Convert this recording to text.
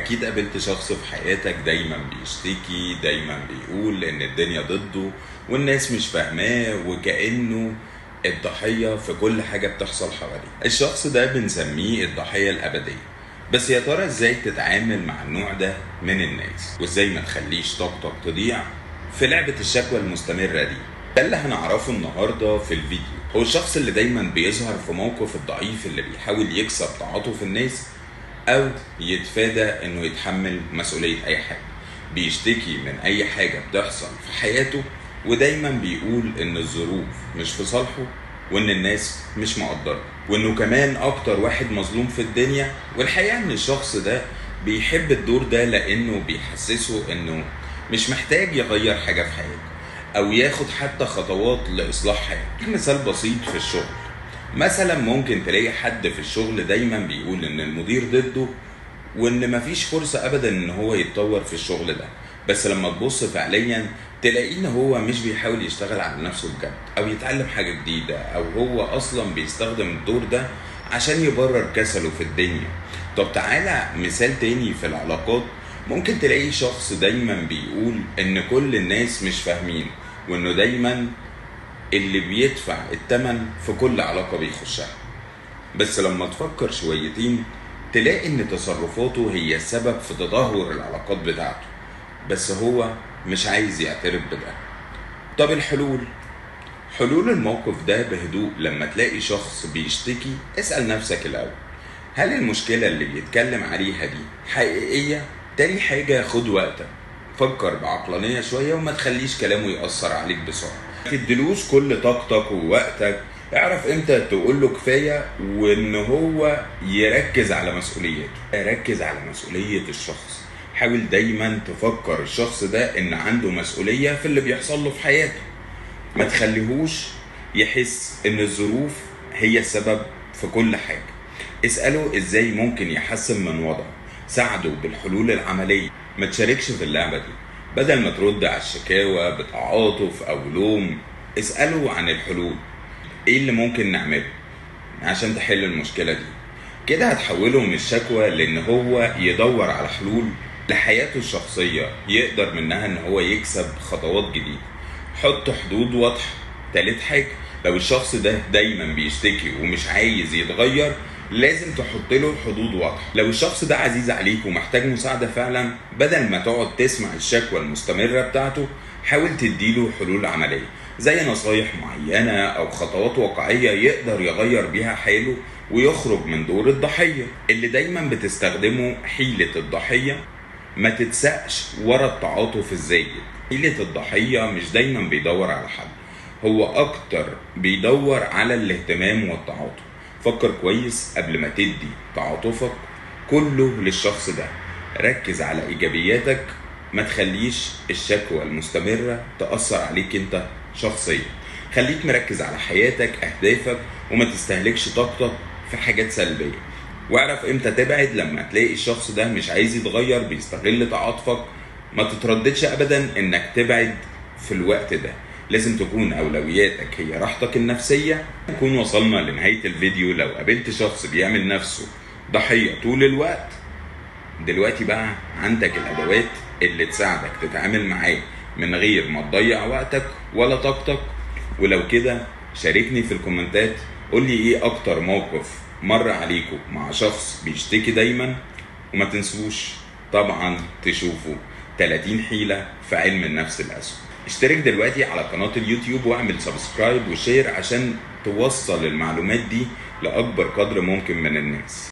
أكيد قابلت شخص في حياتك دايما بيشتكي، دايما بيقول إن الدنيا ضده والناس مش فاهماه وكأنه الضحية في كل حاجة بتحصل حواليه. الشخص ده بنسميه الضحية الأبدية. بس يا ترى إزاي تتعامل مع النوع ده من الناس؟ وإزاي ما تخليش طاقتك تضيع في لعبة الشكوى المستمرة دي؟ ده اللي هنعرفه النهاردة في الفيديو. هو الشخص اللي دايما بيظهر في موقف الضعيف اللي بيحاول يكسب تعاطف الناس أو يتفادى إنه يتحمل مسؤولية أي حاجة، بيشتكي من أي حاجة بتحصل في حياته ودايما بيقول إن الظروف مش في صالحه وإن الناس مش مقدرة وإنه كمان أكتر واحد مظلوم في الدنيا. والحقيقة إن الشخص ده بيحب الدور ده لأنه بيحسسه إنه مش محتاج يغير حاجة في حياته أو ياخد حتى خطوات لإصلاح حياته. مثال بسيط في الشغل، مثلا ممكن تلاقي حد في الشغل دايما بيقول ان المدير ضده وان مفيش فرصة ابدا ان هو يتطور في الشغل ده، بس لما تبص فعليا تلاقيه ان هو مش بيحاول يشتغل على نفسه بجد او يتعلم حاجة جديدة، او هو اصلا بيستخدم الدور ده عشان يبرر كسله في الدنيا. طب تعالى مثال تاني في العلاقات، ممكن تلاقي شخص دايما بيقول ان كل الناس مش فاهمين وانه دايما اللي بيدفع التمن في كل علاقة بيخشها. بس لما تفكر شويتين تلاقي ان تصرفاته هي السبب في تدهور العلاقات بتاعته، بس هو مش عايز يعترف بده. طب حلول الموقف ده بهدوء. لما تلاقي شخص بيشتكي اسأل نفسك الأول، هل المشكلة اللي بيتكلم عليها دي حقيقية؟ تاني حاجة، خد وقتك، فكر بعقلانية شوية وما تخليش كلامه يأثر عليك بسرعة. ما تدلوش كل طاقتك ووقتك، اعرف امتى تقول له كفاية وان هو يركز على مسؤوليته. ركز على مسؤولية الشخص، حاول دايما تفكر الشخص ده ان عنده مسؤولية في اللي بيحصل له في حياته. ما تخليهوش يحس ان الظروف هي السبب في كل حاجة. اسأله ازاي ممكن يحسن من وضعه، ساعده بالحلول العملية. ما تشاركش في اللعبة دي، بدل ما ترد على الشكاوى بتعاطف او لوم اسأله عن الحلول. ايه اللي ممكن نعمله عشان تحل المشكلة دي؟ كده هتحوله من الشكوى لان هو يدور على حلول لحياته الشخصية يقدر منها ان هو يكسب خطوات جديدة. حط حدود واضحة. تالت حاجة، لو الشخص ده دايما بيشتكي ومش عايز يتغير لازم تحط له حدود واضحة. لو الشخص ده عزيز عليك ومحتاج مساعدة فعلا، بدل ما تقعد تسمع الشكوى المستمرة بتاعته حاول تديله حلول عملية زي نصايح معينة أو خطوات واقعية يقدر يغير بيها حاله ويخرج من دور الضحية اللي دايما بتستخدمه. حيلة الضحية ما تتسقش ورا التعاطف الزايد. حيلة الضحية مش دايما بيدور على حل، هو أكتر بيدور على الاهتمام والتعاطف. فكر كويس قبل ما تدي تعاطفك كله للشخص ده. ركز على إيجابياتك، ما تخليش الشكوى المستمرة تأثر عليك انت شخصيا. خليك مركز على حياتك، أهدافك، وما تستهلكش طاقتك في حاجات سلبية. واعرف امتى تبعد. لما تلاقي الشخص ده مش عايز يتغير بيستغل تعاطفك ما تترددش ابدا انك تبعد في الوقت ده. لازم تكون اولوياتك هي راحتك النفسية. نكون وصلنا لنهاية الفيديو. لو قابلت شخص بيعمل نفسه ضحية طول الوقت، دلوقتي بقى عندك الادوات اللي تساعدك تتعامل معاه من غير ما تضيع وقتك ولا طاقتك. ولو كده شاركني في الكومنتات، قولي ايه اكتر موقف مر عليكم مع شخص بيشتكي دايما. وما تنسوش طبعا تشوفوا 30 حيلة في علم النفس الأسود. اشترك دلوقتي على قناة اليوتيوب واعمل سبسكرايب وشير عشان توصل المعلومات دي لأكبر قدر ممكن من الناس.